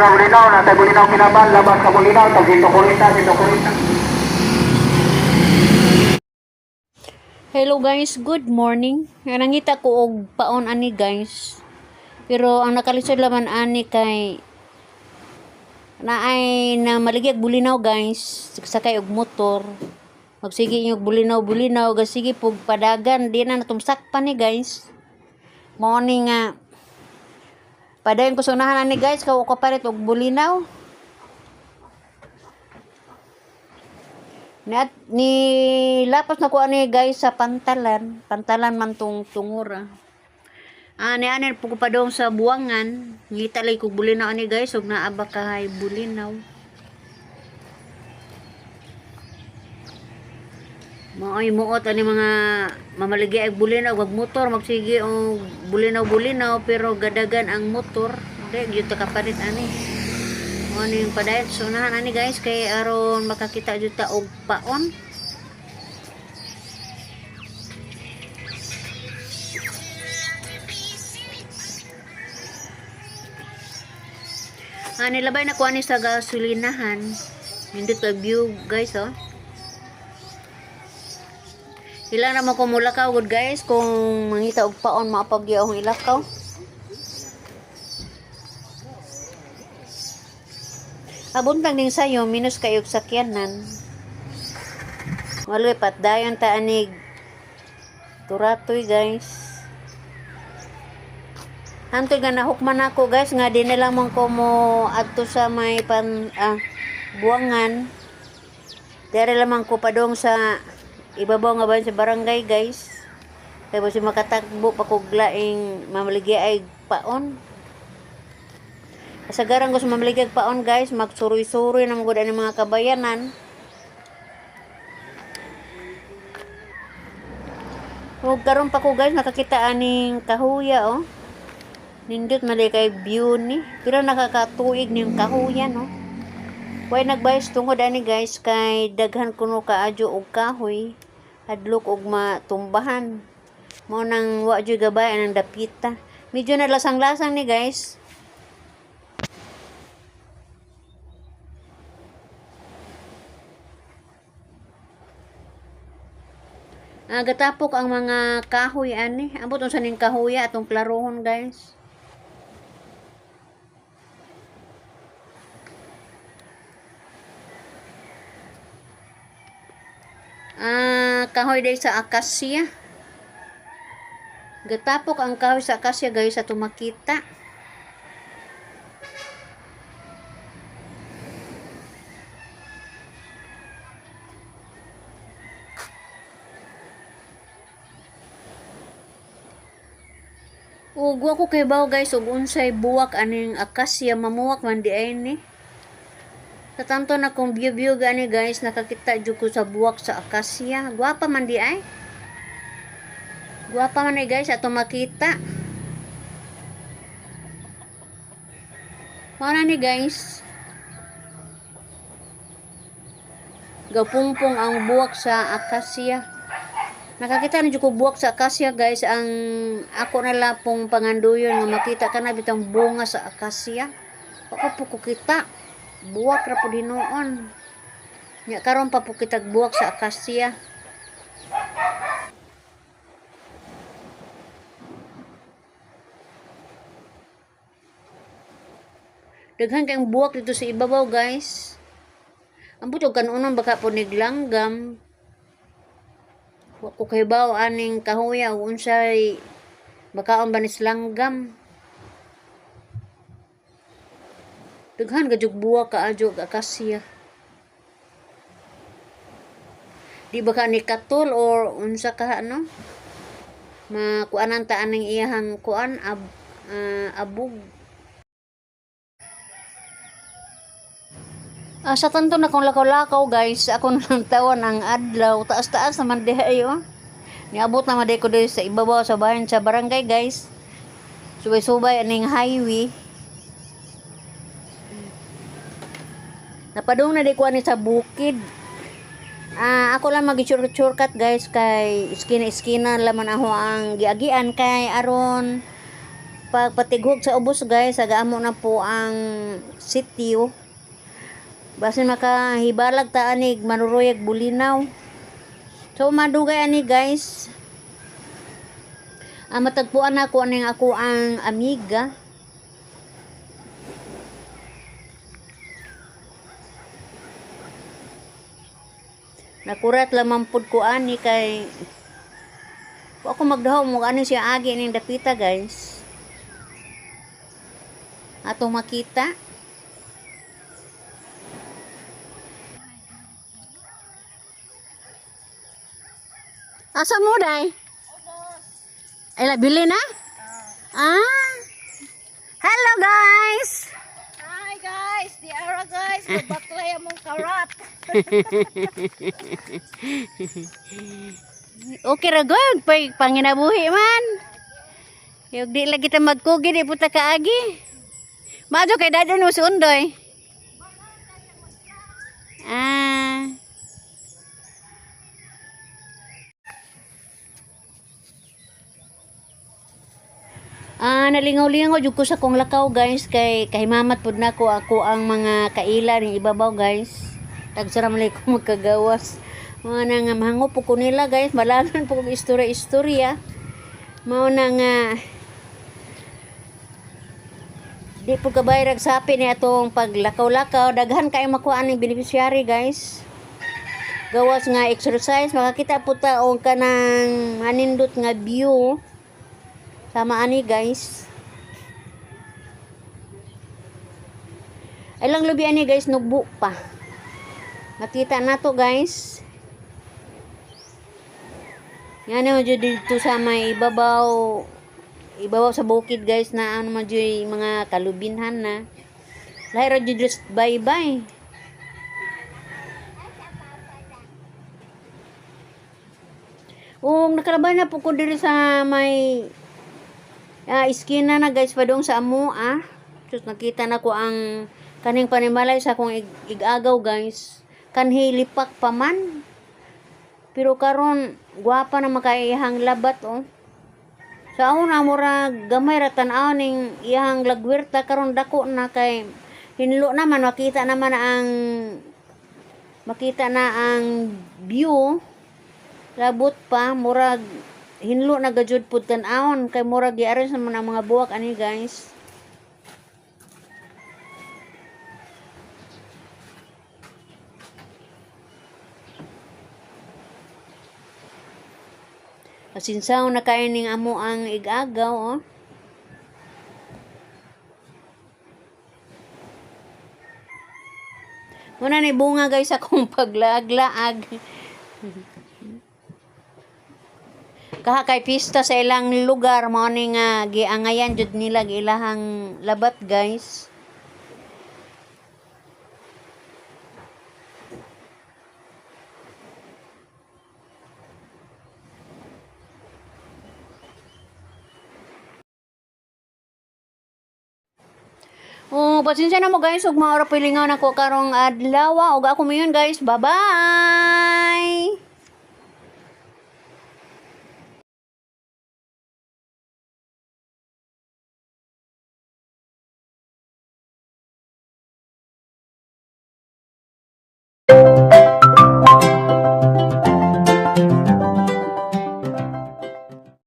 Bulinaw, nasa Bulinaw kinaban, labas ka Bulinaw, tag dito kurita. Hello guys, good morning. Nangita ko og paon ani guys. Pero ang nakalisod laman ani kay naay na maligya Bulinaw guys. Sakay og motor. Magsige yung Bulinaw, gasige pug padagan di na natumsak pa ni guys. Morning nga padayon ko sunahan ani guys, kaw ko palit og Bulinaw. Ni lapas na ko ani guys sa pantalan man tong tungura. Ani pug padong sa buwangan, ngitalay ko Bulinaw ani guys ug naa ba kahay Bulinaw. Maoy muot ani mga mamaligi ag Bulinaw ug motor magsige og Bulinaw pero gadagan ang motor. Di gyud ta kapalit ani. Ano yung padayon sunahan ani guys kay aron makakita jud ta og paon. Nilabay na ko ani sa gasolinahan. Hindi ka view guys oh. Ila naman ko mulakaw good guys kung mangita og paon maapagya akong ilakaw. Abuntang din sayo, minus kayog sakyanan. Malupat, dayon ta anig turatoy guys. Hantod nga nahukman ako guys, nga di nila mong ko mo adto sa may buwangan. Dari lamang ko padong sa ibabaw nga ba sa barangay guys. Kaya ba si makatagbo pa kog laing mamaligi ay paon. Kasagaran ko sa mamaligag paon guys, magsuroy-suroy na magod ang mga kabayanan. Huwag karon pa ko guys, nakakita aning kahuya oh. Nindot mali kay view ni. Pero nakakatuig niyong kahuya no. Huwag nagbayas tungod ani guys, kay daghan kuno kaadyo og kahoy. Hadlok og matumbahan. Mo nang wa jud gabay ang dapita. Medyo na lasang-lasang ni guys. Gatapok ang mga kahoy ani. Ambot unsa ning kahoy atong klarohon guys. Kahoy day sa akasya. Gatapok ang kahoy sa akasya guys sa tumakita. Ug wa ko kay baw guys ug unsay buwak aning akasya mamuwak man di ay ni. Sa tanto na kong view gani guys, nakakita jud ko sa buwak sa akasya. Gwapa man di ay. Gwapa man ay guys ato makita. Mara ni guys. Gapungpong ang buwak sa akasya. Nakakita na jud ko buwak sa akasya guys, ang ako na lang pong panganduyon nga makita ka na bitang bunga sa akasya. Ako po ko kita buwak ra po dinoon. Nya karon pa po kita buwak sa akasya. Daghan kayong buwak dito sa ibabaw guys. Ang butog kanunon baka po niglanggam. Wa ko kay baw aning kahuya ug unsay bakaon banis langgam. Daghan gajug buwak kaadyo akasya. Di ba ka ni katul or unsa ka ano? Makuanan ta aning iyahang kuan abog. Sa tanto na kong lakaw-lakaw guys, ako nang tawan ang adlaw, taas-taas naman diha ayo. Niabot naman di ko dito sa ibabaw sa bayan sa barangay guys. Subay-subay aning highway. Napadung na di ko ani sa bukid. Ako lang mag-shortcut guys kay iskina-iskina laman ako ang giagian kay aron pag patighog sa ubos guys agaamo na po ang sitio. Basin makahibalag ta anig manuruyag bulinaw. So madugay ani guys. Matagpuan ako aning ako ang amiga. Nakurat lamang pud ko ani kay ako magdahaw mo ani siya agi ning dapita guys. Ato makita. Asa mo day? Ay bili na? Hello guys. Hi guys, di ara guys, mabaklay among karat. Okay ra gud panginabuhi man. Yung di lagi ta magkugi di puta kaagi. Madyo kay dadon mo si Undoy. Nalingaw-lingaw jud ko sa kong lakaw guys kay mamat pud nako ako ang mga kaila ning ibabaw guys. Tagsaram lay ko magkagawas. Mga na nga mahango po ko nila guys, malaman po kong istorya. Mao na nga di po kabayrag sapi ni atong paglakaw-lakaw, daghan kay makuha ning beneficiary guys. Gawas nga exercise, makakita po ta og kanang manindot nga view. Sama ani guys. Ay lang lubi ani guys, nugbo pa. Makita na to guys. Yan naman dyan dito sa may ibabaw sa bukid guys na ano man dyan mga kalubinhan na. Lahira dyan just bye-bye. Nakalabay na po ko diri sa may iskina na guys padung sa amo Just nakita na ko ang kaning panimalay sa akong igagaw guys. Kanhi lipak pa man. Pero karon gwapa na makaihang labat Sa una mura gamay ra tan-aw ning iyang lagwerta karon dako na kay hinlo naman makita na ang view. Labot pa murag hinlo na gajud pud tan-awon kay murag gi-arrange naman ang mga buwak ani guys. Kasinsaw na kain ning amo ang igagaw Muna ni bunga guys akong paglaag-laag. Kaha kay pista sa ilang lugar mao ni nga giangayan jud nila ilahang labat guys. Pasensya na mo guys ug maura pilingaw nako karong adlaw ug ako mayon guys. Bye-bye.